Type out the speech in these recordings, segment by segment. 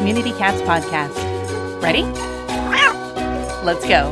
Community Cats podcast. Ready? Let's go.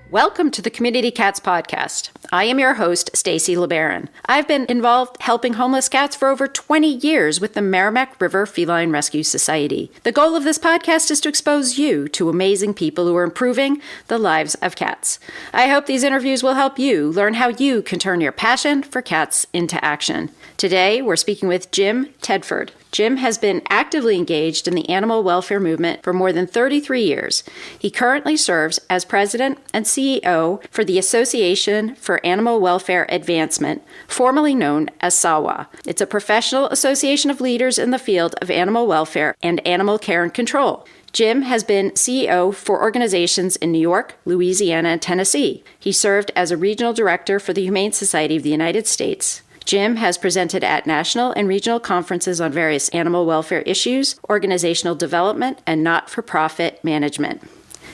Welcome to the Community Cats podcast. I am your host, Stacy LeBaron. I've been involved helping homeless cats for over 20 years with the Merrimack River Feline Rescue Society. The goal of this podcast is to expose you to amazing people who are improving the lives of cats. I hope these interviews will help you learn how you can turn your passion for cats into action. Today, we're speaking with Jim Tedford. Jim has been actively engaged in the animal welfare movement for more than 33 years. He currently serves as president and CEO for the Association for Animal Welfare Advancement, formerly known as SAWA. It's a professional association of leaders in the field of animal welfare and animal care and control. Jim has been CEO for organizations in New York, Louisiana, and Tennessee. He served as a regional director for the Humane Society of the United States. Jim has presented at national and regional conferences on various animal welfare issues, organizational development, and not-for-profit management.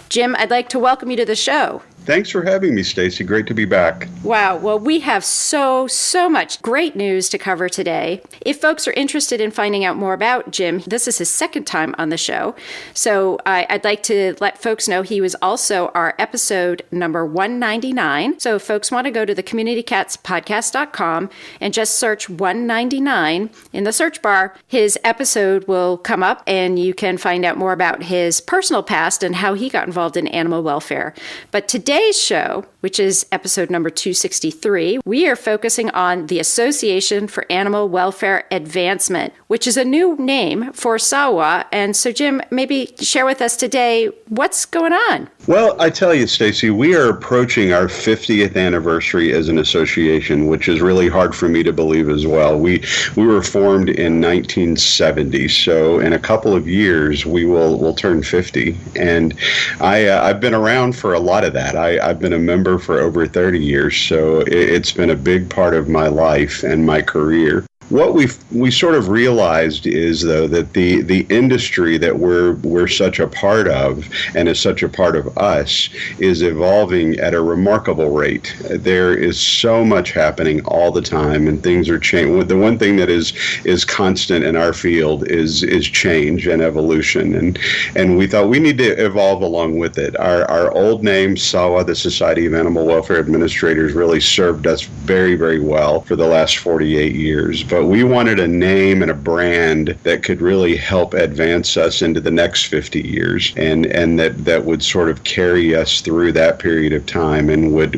Jim, I'd like to welcome you to the show. Thanks for having me, Stacy. Great to be back. Wow. Well, we have so much great news to cover today. If folks are interested in finding out more about Jim, this is his second time on the show. So I'd like to let folks know he was also our episode number 199. So if folks want to go to the communitycatspodcast.com and just search 199 in the search bar, his episode will come up and you can find out more about his personal past and how he got involved in animal welfare. But today's show, which is episode number 263, we are focusing on the Association for Animal Welfare Advancement, which is a new name for SAWA. And so, Jim, maybe share with us today what's going on. Well, I tell you, Stacy, we are approaching our 50th anniversary as an association, which is really hard for me to believe as well. We were formed in 1970, so in a couple of years we'll turn 50, and I've been around for a lot of that. I've been a member for over 30 years, so it's been a big part of my life and my career. What we sort of realized is, though, that the industry that we're such a part of and is such a part of us is evolving at a remarkable rate. There is so much happening all the time, and things are changing. The one thing that is constant in our field is change and evolution, and we thought we need to evolve along with it. Our old name, SAWA, the Society of Animal Welfare Administrators, really served us very, very well for the last 48 years. But we wanted a name and a brand that could really help advance us into the next 50 years, and that would sort of carry us through that period of time and would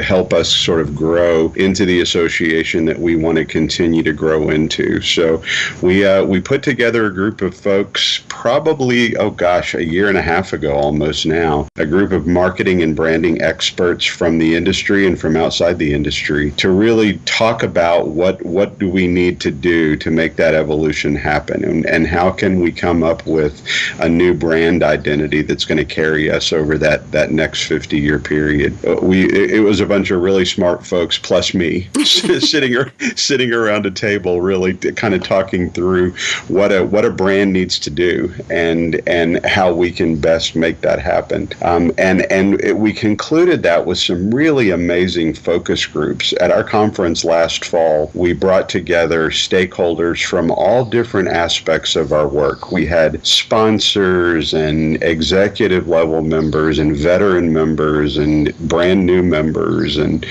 help us sort of grow into the association that we want to continue to grow into. So we put together a group of folks probably, a year and a half ago almost now, a group of marketing and branding experts from the industry and from outside the industry to really talk about what do we need to do to make that evolution happen, and how can we come up with a new brand identity that's going to carry us over that next 50-year period. It was a bunch of really smart folks plus me sitting around a table, really kind of talking through what a brand needs to do and how we can best make that happen. We concluded that with some really amazing focus groups. At our conference last fall, we brought together stakeholders from all different aspects of our work. We had sponsors and executive level members and veteran members and brand new members and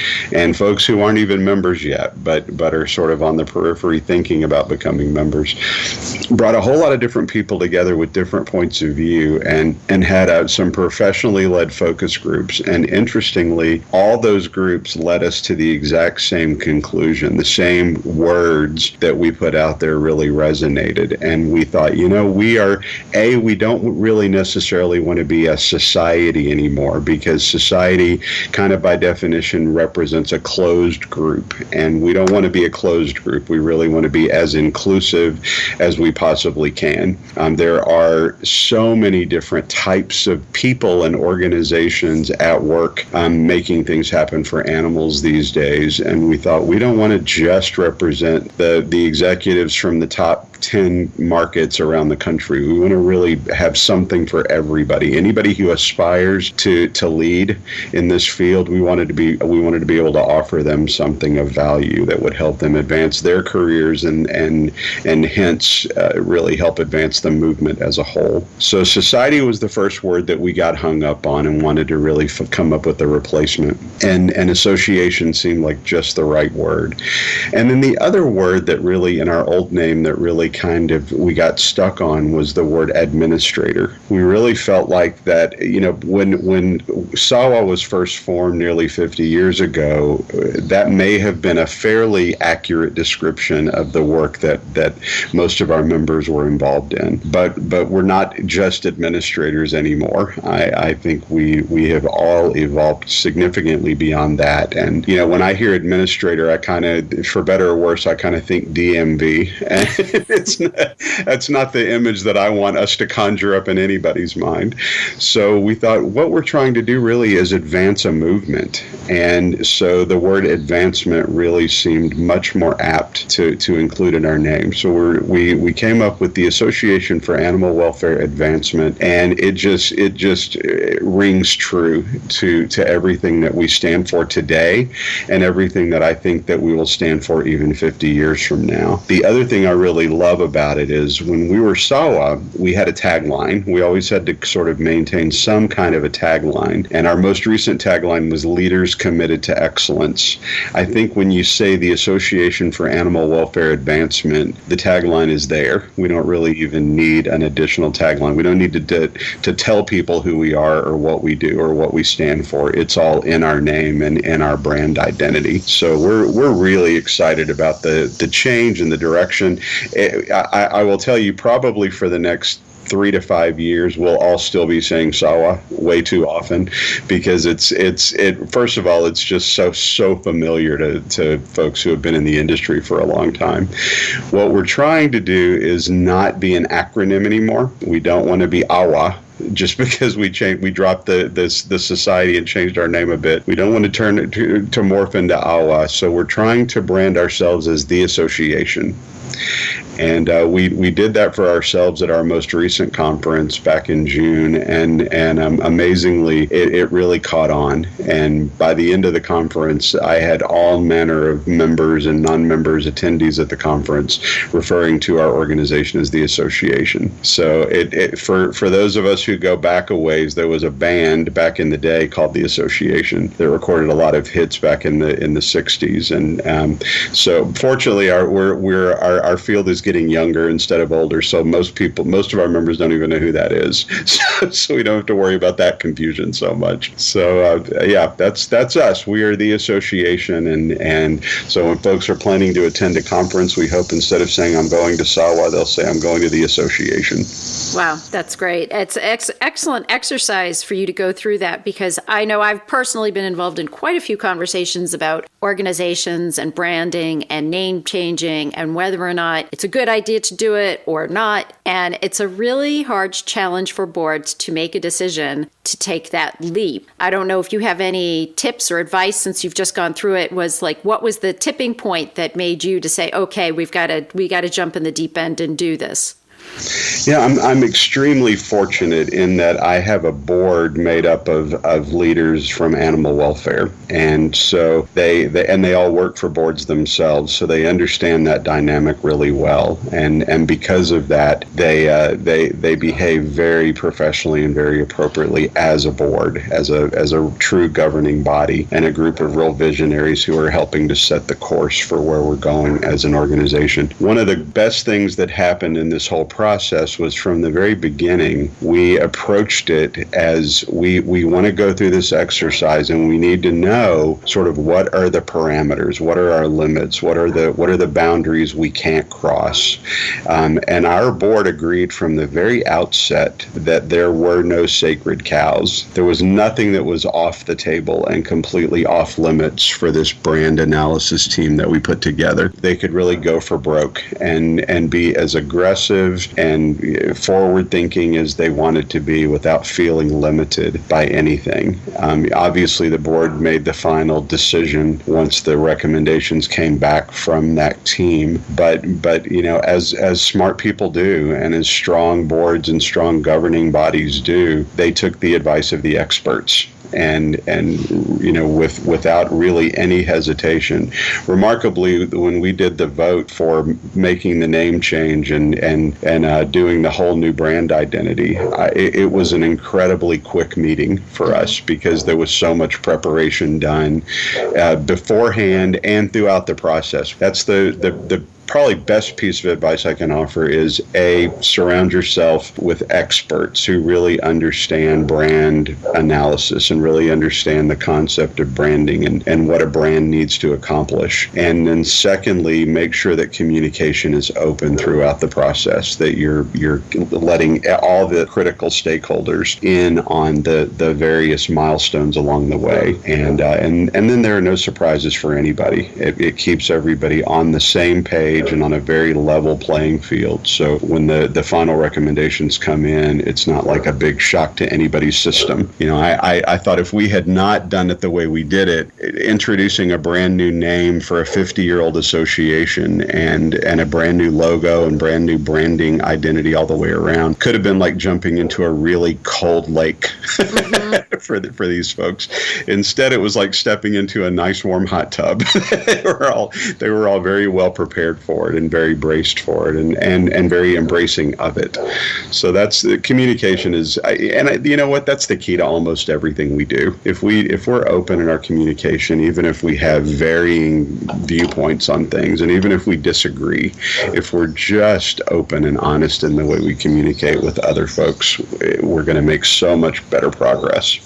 folks who aren't even members yet, but are sort of on the periphery thinking about becoming members. Brought a whole lot of different people together with different points of view and had some professionally led focus groups. And interestingly, all those groups led us to the exact same conclusion. The same words that we put out there really resonated. And we thought, we don't really necessarily want to be a society anymore, because society kind of by definition represents a closed group. And we don't want to be a closed group. We really want to be as inclusive as we possibly can. There are so many different types of people and organizations at work making things happen for animals these days. And we thought we don't want to just represent the executives from the top 10 markets around the country. We want to really have something for everybody. Anybody who aspires to lead in this field, we wanted to be able to offer them something of value that would help them advance their careers and hence really help advance the movement as a whole. So society was the first word that we got hung up on and wanted to really come up with a replacement. And association seemed like just the right word. And then the other word that really, in our old name, that really kind of we got stuck on was the word administrator. We really felt like that, when SAWA was first formed nearly 50 years ago, that may have been a fairly accurate description of the work that most of our members were involved in. But we're not just administrators anymore. I think we have all evolved significantly beyond that. And, when I hear administrator, I kind of, for better or worse, I kind of think DMV. And that's not the image that I want us to conjure up in anybody's mind. So we thought what we're trying to do really is advance a movement. And so the word advancement really seemed much more apt to include in our name. So we came up with the Association for Animal Welfare Advancement, and it just rings true to everything that we stand for today and everything that I think that we will stand for even 50 years from now. The other thing I really love about it is when we were SAWA, we had a tagline. We always had to sort of maintain some kind of a tagline, and our most recent tagline was Leaders Committed to Excellence. I think when you say the Association for Animal Welfare Advancement, the tagline is there. We don't really even need an additional tagline. We don't need to tell people who we are or what we do or what we stand for. It's all in our name and in our brand identity. So we're really excited about the change and the direction. I will tell you, probably for the next 3 to 5 years, we'll all still be saying SAWA way too often, because it's first of all, it's just so familiar to folks who have been in the industry for a long time. What we're trying to do is not be an acronym anymore. We don't want to be AWA. Just because we dropped the society and changed our name a bit, we don't want to turn it to morph into AWA. So we're trying to brand ourselves as the association. And we did that for ourselves at our most recent conference back in June, and amazingly, it really caught on. And by the end of the conference, I had all manner of members and non-members attendees at the conference referring to our organization as the association. So for those of us who go back a ways, there was a band back in the day called the Association that recorded a lot of hits back in the 60s. And so fortunately, our field is getting younger instead of older, so most of our members don't even know who that is. So we don't have to worry about that confusion so much. So that's us. We are the association, and so when folks are planning to attend a conference, we hope instead of saying I'm going to SAWA, they'll say I'm going to the association. Wow, that's great. It's excellent exercise for you to go through that, because I know I've personally been involved in quite a few conversations about organizations and branding and name changing and whether or not it's a good idea to do it or not. And it's a really hard challenge for boards to make a decision to take that leap. I don't know if you have any tips or advice, since you've just gone through it. Was like, what was the tipping point that made you to say, okay, we got to jump in the deep end and do this? Yeah, I'm extremely fortunate in that I have a board made up of leaders from animal welfare, and so they all work for boards themselves, so they understand that dynamic really well, and because of that, they behave very professionally and very appropriately as a board, as a true governing body, and a group of real visionaries who are helping to set the course for where we're going as an organization. One of the best things that happened in this whole process was, from the very beginning, we approached it as we want to go through this exercise, and we need to know sort of what are the parameters, what are our limits, what are the boundaries we can't cross. And our board agreed from the very outset that there were no sacred cows. There was nothing that was off the table and completely off limits for this brand analysis team that we put together. They could really go for broke and be as aggressive innovative and forward thinking as they wanted to be without feeling limited by anything. Obviously, the board made the final decision once the recommendations came back from that team. But as smart people do, and as strong boards and strong governing bodies do, they took the advice of the experts. And without really any hesitation. Remarkably, when we did the vote for making the name change and doing the whole new brand identity, it was an incredibly quick meeting for us because there was so much preparation done beforehand and throughout the process. That's the probably best piece of advice I can offer is surround yourself with experts who really understand brand analysis and really understand the concept of branding and what a brand needs to accomplish. And then secondly, make sure that communication is open throughout the process, that you're letting all the critical stakeholders in on the various milestones along the way. And then there are no surprises for anybody. It keeps everybody on the same page and on a very level playing field. So when the final recommendations come in, it's not like a big shock to anybody's system. I thought if we had not done it the way we did it, introducing a brand new name for a 50-year-old association and a brand new logo and brand new branding identity all the way around could have been like jumping into a really cold lake for these folks. Instead, it was like stepping into a nice warm hot tub. They were all very well prepared for it and very braced for it and very embracing of it. So that's the communication you know what, that's the key to almost everything we do. If we're open in our communication, even if we have varying viewpoints on things and even if we disagree, if we're just open and honest in the way we communicate with other folks, we're going to make so much better progress.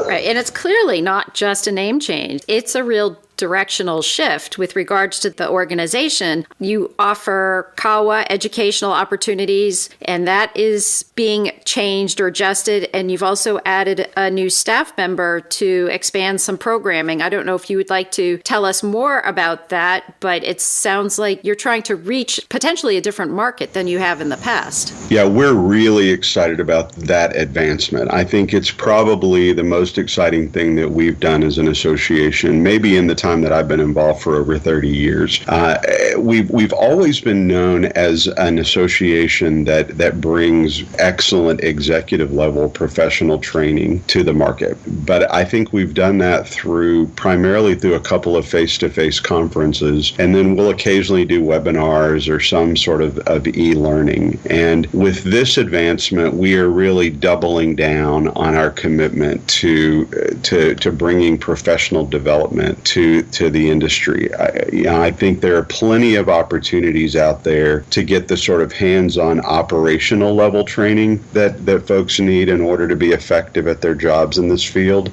Right. And it's clearly not just a name change. It's a real directional shift with regards to the organization. You offer SAWA educational opportunities, and that is being changed or adjusted. And you've also added a new staff member to expand some programming. I don't know if you would like to tell us more about that, but it sounds like you're trying to reach potentially a different market than you have in the past. Yeah, we're really excited about that advancement. I think it's probably the most exciting thing that we've done as an association, maybe in the time that I've been involved for over 30 years. We've always been known as an association that brings excellent executive level professional training to the market. But I think we've done that primarily through a couple of face-to-face conferences, and then we'll occasionally do webinars or some sort of e-learning. And with this advancement, we are really doubling down on our commitment to bringing professional development to the industry. I think there are plenty of opportunities out there to get the sort of hands-on operational level training that folks need in order to be effective at their jobs in this field.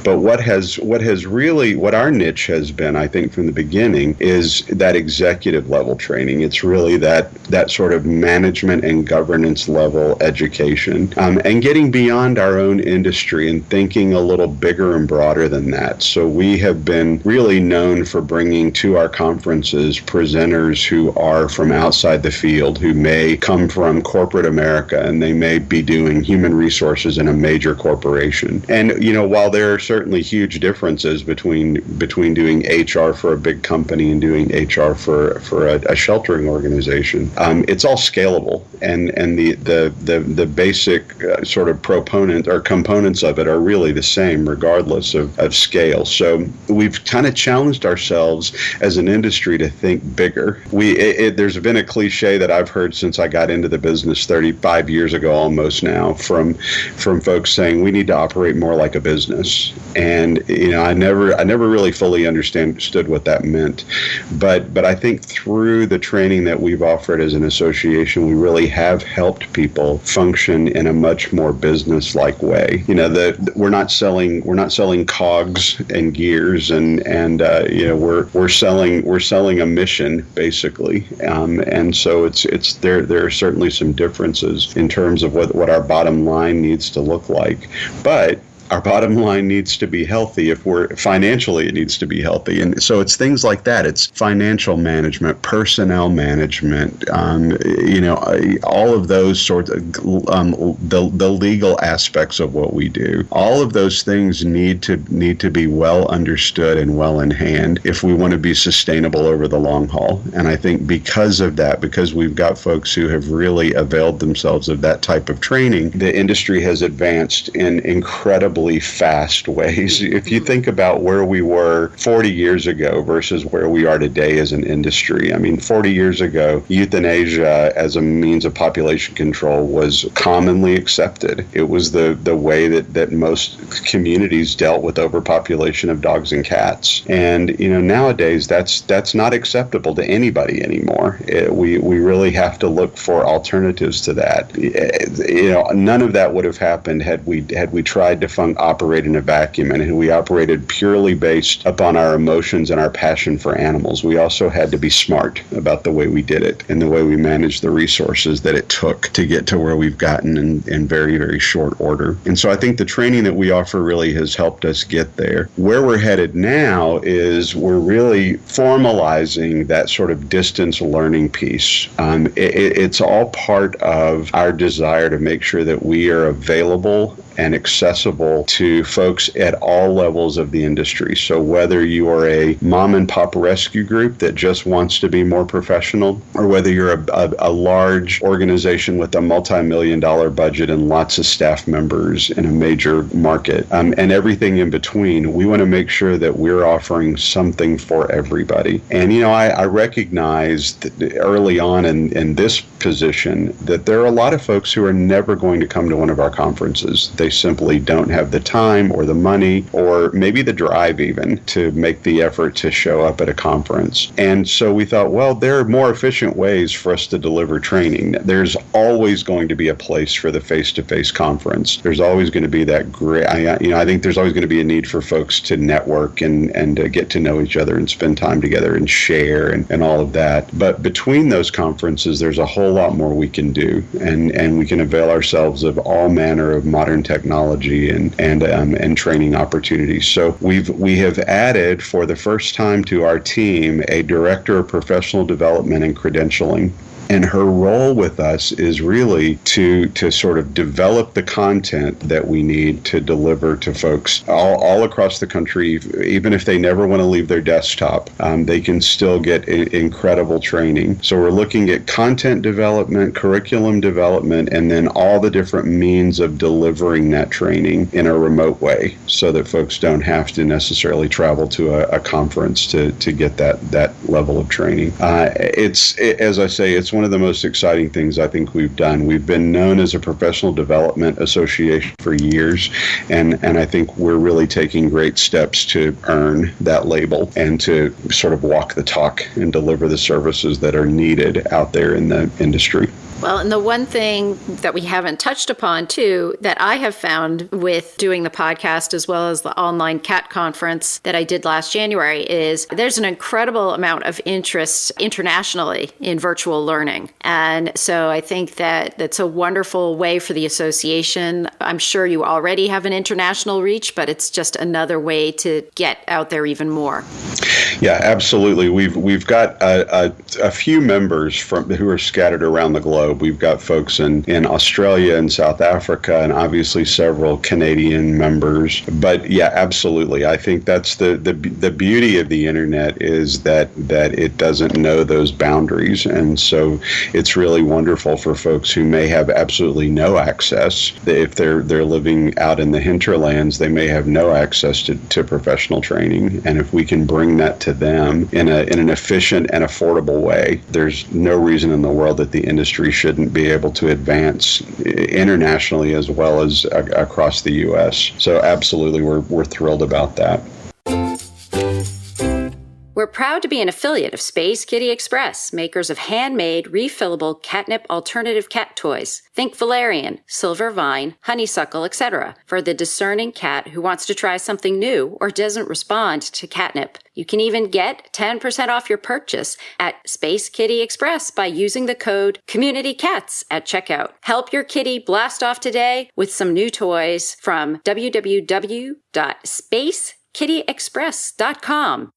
But what our niche has been, I think, from the beginning, is that executive level training. It's really that sort of management and governance level education, and getting beyond our own industry and thinking a little bigger and broader than that. So we have been really known for bringing to our conferences presenters who are from outside the field, who may come from corporate America, and they may be doing human resources in a major corporation. And while there are certainly huge differences between doing HR for a big company and doing HR for a sheltering organization, it's all scalable, and the basic sort of proponent or components of it are really the same regardless of scale. So we've kind of challenged ourselves as an industry to think bigger. There's been a cliche that I've heard since I got into the business 35 years ago almost now from folks saying we need to operate more like a business. And I never really fully understood what that meant. But I think through the training that we've offered as an association, we really have helped people function in a much more business-like way. We're not selling cogs and gears, and we're selling a mission basically. And so there are certainly some differences in terms of what our bottom line needs to look like. But Our bottom line needs to be healthy. If we're financially, it needs to be healthy. And so it's things like that. It's financial management, personnel management, all of those sorts of the legal aspects of what we do. All of those things need to be well understood and well in hand if we want to be sustainable over the long haul. And I think because of that, because we've got folks who have really availed themselves of that type of training, the industry has advanced in incredibly fast ways. If you think about where we were 40 years ago versus where we are today as an industry, I mean, 40 years ago, euthanasia as a means of population control was commonly accepted. It was the way that most communities dealt with overpopulation of dogs and cats. And, nowadays, that's not acceptable to anybody anymore. We really have to look for alternatives to that. None of that would have happened had we tried to operate in a vacuum, and had we operated purely based upon our emotions and our passion for animals. We also had to be smart about the way we did it and the way we managed the resources that it took to get to where we've gotten in very, very short order. And so I think the training that we offer really has helped us get there. Where we're headed now is we're really formalizing that sort of distance learning piece. It's all part of our desire to make sure that we are available and accessible to folks at all levels of the industry. So whether you are a mom and pop rescue group that just wants to be more professional, or whether you're a large organization with a multi-million-dollar budget and lots of staff members in a major market, and everything in between, we want to make sure that we're offering something for everybody. And, I recognized that early on in this position that there are a lot of folks who are never going to come to one of our conferences. They simply don't have the time or the money or maybe the drive even to make the effort to show up at a conference. And so we thought, well, there are more efficient ways for us to deliver training. There's always going to be a place for the face-to-face conference. There's always going to be that great, I think there's always going to be a need for folks to network and get to know each other and spend time together and share and all of that. But between those conferences, there's a whole lot more we can do, and we can avail ourselves of all manner of modern technology and training opportunities. So we have added for the first time to our team a director of professional development and credentialing. And her role with us is really to sort of develop the content that we need to deliver to folks all across the country. Even if they never want to leave their desktop, they can still get incredible training. So we're looking at content development, curriculum development, and then all the different means of delivering that training in a remote way so that folks don't have to necessarily travel to a conference to get that level of training. As I say, it's one of the most exciting things I think we've done. We've been known as a professional development association for years, and I think we're really taking great steps to earn that label and to sort of walk the talk and deliver the services that are needed out there in the industry. Well, and the one thing that we haven't touched upon, too, that I have found with doing the podcast as well as the online cat conference that I did last January is there's an incredible amount of interest internationally in virtual learning. And so I think that that's a wonderful way for the association. I'm sure you already have an international reach, but it's just another way to get out there even more. Yeah, absolutely. We've got a few members who are scattered around the globe. We've got folks in Australia and South Africa, and obviously several Canadian members. But yeah, absolutely. I think that's the beauty of the internet is that it doesn't know those boundaries, and so it's really wonderful for folks who may have absolutely no access. If they're living out in the hinterlands, they may have no access to professional training, and if we can bring that to them in an efficient and affordable way, there's no reason in the world that the industry shouldn't be able to advance internationally as well as across the U.S. So absolutely, we're thrilled about that. We're proud to be an affiliate of Space Kitty Express, makers of handmade, refillable catnip alternative cat toys. Think valerian, silver vine, honeysuckle, etc. for the discerning cat who wants to try something new or doesn't respond to catnip. You can even get 10% off your purchase at Space Kitty Express by using the code CommunityCats at checkout. Help your kitty blast off today with some new toys from www.spacekittyexpress.com.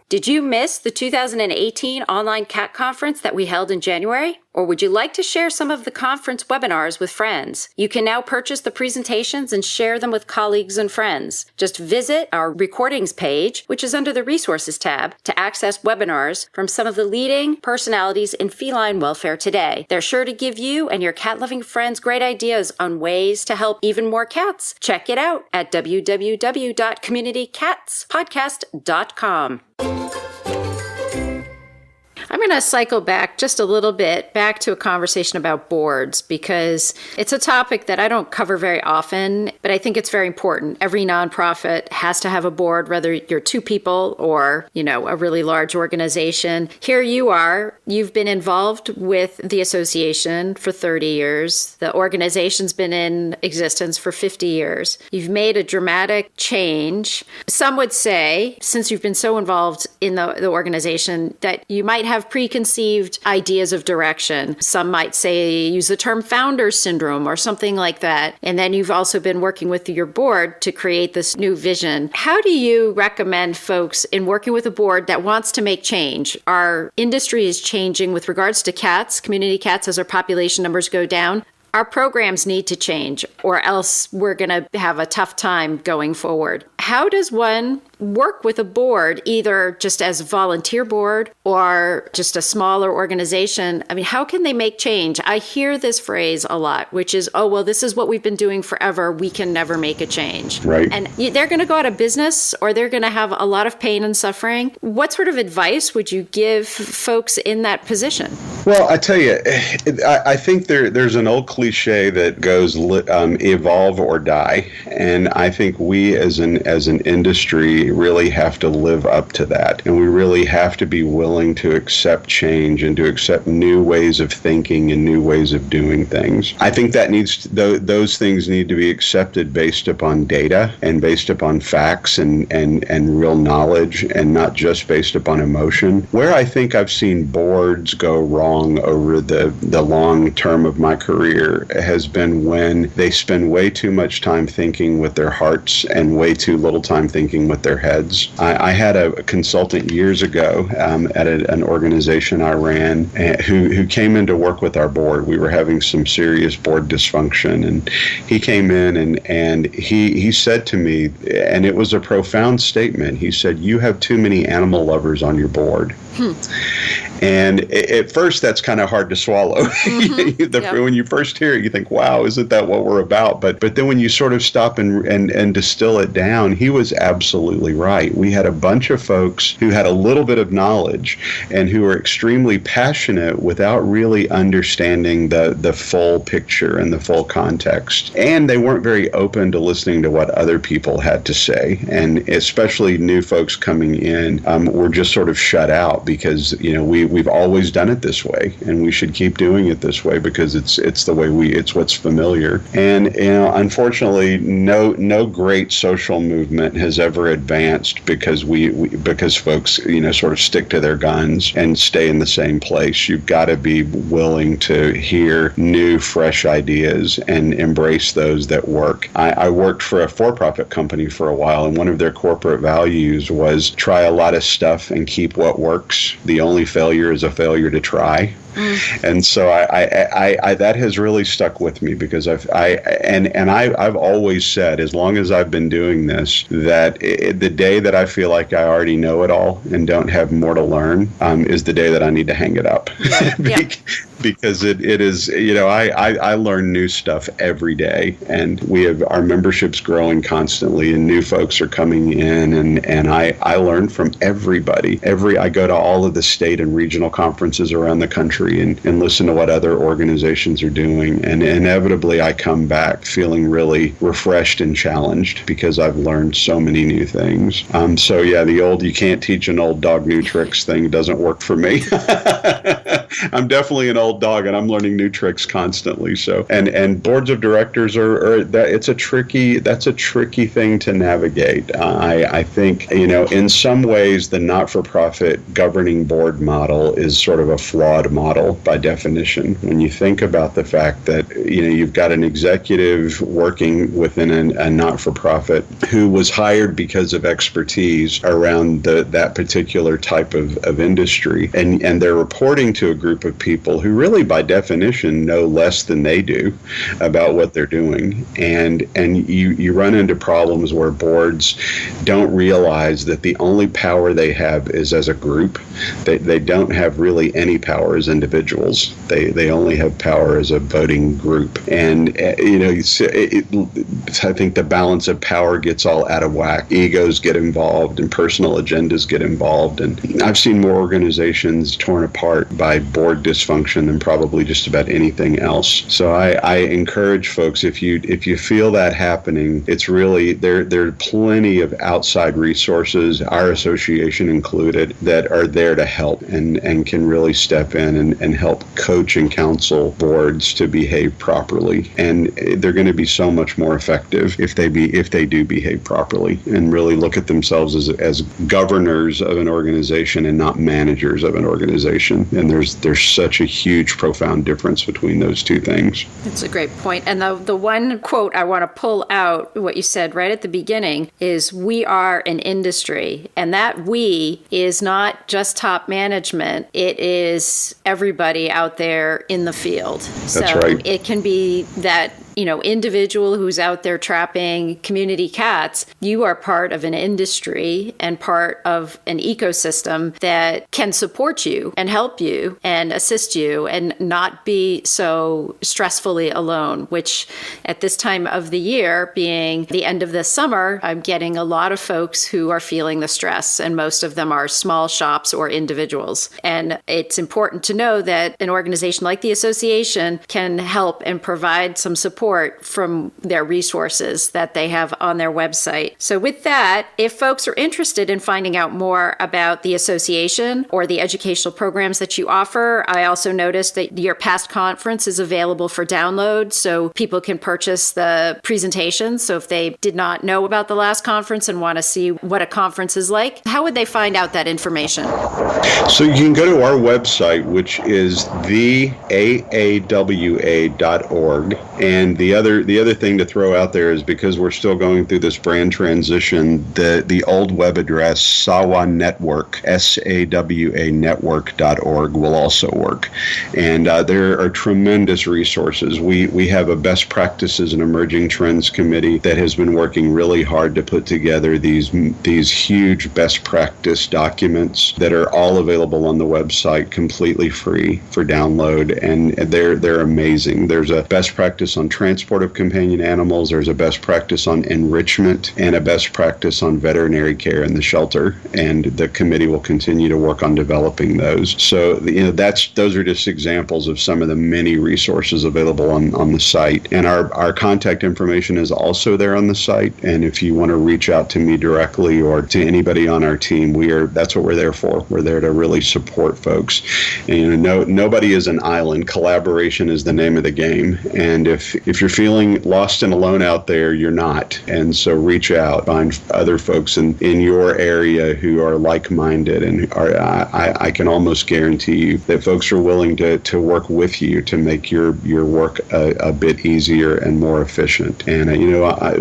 Did you miss the 2018 online cat conference that we held in January? Or would you like to share some of the conference webinars with friends? You can now purchase the presentations and share them with colleagues and friends. Just visit our recordings page, which is under the resources tab, to access webinars from some of the leading personalities in feline welfare today. They're sure to give you and your cat-loving friends great ideas on ways to help even more cats. Check it out at www.communitycatspodcast.com. I'm going to cycle back just a little bit, back to a conversation about boards, because it's a topic that I don't cover very often, but I think it's very important. Every nonprofit has to have a board, whether you're two people or, a really large organization. Here you are. You've been involved with the association for 30 years. The organization's been in existence for 50 years. You've made a dramatic change. Some would say, since you've been so involved in the organization, that you might have preconceived ideas of direction. Some might say use the term founder syndrome or something like that. And then you've also been working with your board to create this new vision. How do you recommend folks in working with a board that wants to make change? Our industry is changing with regards to cats, community cats, as our population numbers go down. Our programs need to change, or else we're going to have a tough time going forward. How does one work with a board, either just as a volunteer board or just a smaller organization? I mean, how can they make change? I hear this phrase a lot, which is, oh, well, this is what we've been doing forever. We can never make a change. Right. And they're going to go out of business, or they're going to have a lot of pain and suffering. What sort of advice would you give folks in that position? Well, I tell you, I think there's an old cliche that goes evolve or die. And I think we as an industry really have to live up to that. And we really have to be willing to accept change and to accept new ways of thinking and new ways of doing things. I think that those things need to be accepted based upon data and based upon facts and real knowledge, and not just based upon emotion. Where I think I've seen boards go wrong over the long term of my career has been when they spend way too much time thinking with their hearts and way too little time thinking with their heads. I had a consultant years ago at an organization I ran who came in to work with our board. We were having some serious board dysfunction, and he came in and he said to me, and it was a profound statement, he said, "You have too many animal lovers on your board." And at first, that's kind of hard to swallow. Mm-hmm. When you first hear it, you think, wow, isn't that what we're about? But then when you sort of stop and distill it down, he was absolutely right. We had a bunch of folks who had a little bit of knowledge and who were extremely passionate without really understanding the full picture and the full context. And they weren't very open to listening to what other people had to say. And especially new folks coming in were just sort of shut out because, we've always done it this way, and we should keep doing it this way because it's the way it's what's familiar. And unfortunately, no great social movement has ever advanced because because folks sort of stick to their guns and stay in the same place. You've got to be willing to hear new, fresh ideas and embrace those that work. I worked for a for-profit company for a while, and one of their corporate values was try a lot of stuff and keep what works. The only failure is a failure to try. And so I that has really stuck with me because I've always said, as long as I've been doing this, that the day that I feel like I already know it all and don't have more to learn is the day that I need to hang it up. Yeah. Because it is, I learn new stuff every day, and we have our memberships growing constantly, and new folks are coming in, and I learn from everybody. I go to all of the state and regional conferences around the country. country and listen to what other organizations are doing. And inevitably, I come back feeling really refreshed and challenged because I've learned so many new things. So yeah, the old "you can't teach an old dog new tricks" thing doesn't work for me. I'm definitely an old dog, and I'm learning new tricks constantly. So, and boards of directors that's a tricky thing to navigate. I think, in some ways, the not-for-profit governing board model is sort of a flawed model by definition. When you think about the fact that, you've got an executive working within a not-for-profit who was hired because of expertise around that particular type of industry, and they're reporting to a group of people who really, by definition, know less than they do about what they're doing. And you run into problems where boards don't realize that the only power they have is as a group. They don't have really any power as individuals. They only have power as a voting group. And, I think the balance of power gets all out of whack. Egos get involved and personal agendas get involved. And I've seen more organizations torn apart by board dysfunction than probably just about anything else. So I encourage folks, if you feel that happening, it's really, there are plenty of outside resources, our association included, that are there to help and can really step in and help coach and counsel boards to behave properly. And they're going to be so much more effective if they do behave properly and really look at themselves as governors of an organization and not managers of an organization. And there's such a huge, profound difference between those two things. That's a great point. And the one quote I want to pull out, what you said right at the beginning, is we are an industry. And that we is not just top management. It is everybody out there in the field. That's right. It can be that individual who's out there trapping community cats. You are part of an industry and part of an ecosystem that can support you and help you and assist you and not be so stressfully alone, which at this time of the year, being the end of the summer, I'm getting a lot of folks who are feeling the stress, and most of them are small shops or individuals. And it's important to know that an organization like the association can help and provide some support from their resources that they have on their website. So with that, if folks are interested in finding out more about the association or the educational programs that you offer, I also noticed that your past conference is available for download, so people can purchase the presentations. So if they did not know about the last conference and want to see what a conference is like, how would they find out that information? So you can go to our website, which is theaawa.org. And the other thing to throw out there is, because we're still going through this brand transition, the old web address, SAWA Network, SAWA network.org, will also work. And there are tremendous resources. We have a best practices and emerging trends committee that has been working really hard to put together these huge best practice documents that are all available on the website, completely free for download, and they're amazing. There's a best practice on transport of companion animals, there's a best practice on enrichment, and a best practice on veterinary care in the shelter, and the committee will continue to work on developing those. So those are just examples of some of the many resources available on the site. And our contact information is also there on the site, and if you want to reach out to me directly or to anybody on our team, that's what we're there for. We're there to really support folks. And nobody is an island. Collaboration is the name of the game. And if you're feeling lost and alone out there, you're not. And so reach out, find other folks in your area who are like-minded, and I can almost guarantee you that folks are willing to work with you to make your work a bit easier and more efficient. And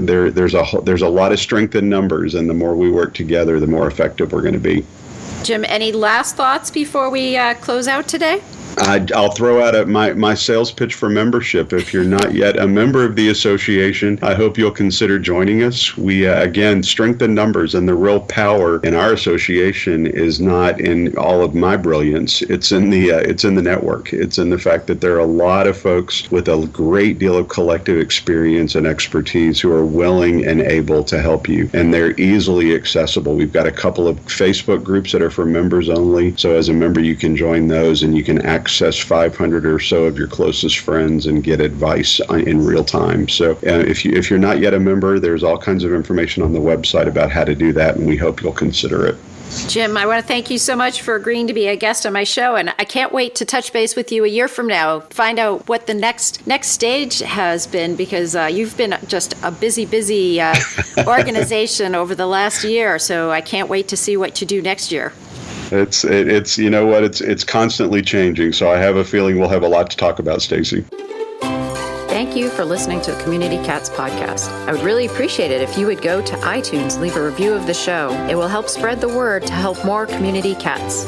there's a lot of strength in numbers, and the more we work together, the more effective we're going to be. Jim, any last thoughts before we close out today? I'll throw out my sales pitch for membership. If you're not yet a member of the association, I hope you'll consider joining us. We, again, strengthen numbers, and the real power in our association is not in all of my brilliance. It's in the network. It's in the fact that there are a lot of folks with a great deal of collective experience and expertise who are willing and able to help you, and they're easily accessible. We've got a couple of Facebook groups that are for members only, so as a member you can join those and you can access access 500 or so of your closest friends and get advice in real time. So if you're not yet a member, there's all kinds of information on the website about how to do that, and we hope you'll consider it. Jim, I want to thank you so much for agreeing to be a guest on my show, and I can't wait to touch base with you a year from now, find out what the next stage has been, because you've been just a busy organization over the last year, so I can't wait to see what you do next year. It's you know what, it's constantly changing, so I have a feeling we'll have a lot to talk about, Stacy. Thank you for listening to the Community Cats podcast. I would really appreciate it if you would go to iTunes and leave a review of the show. It will help spread the word to help more community cats.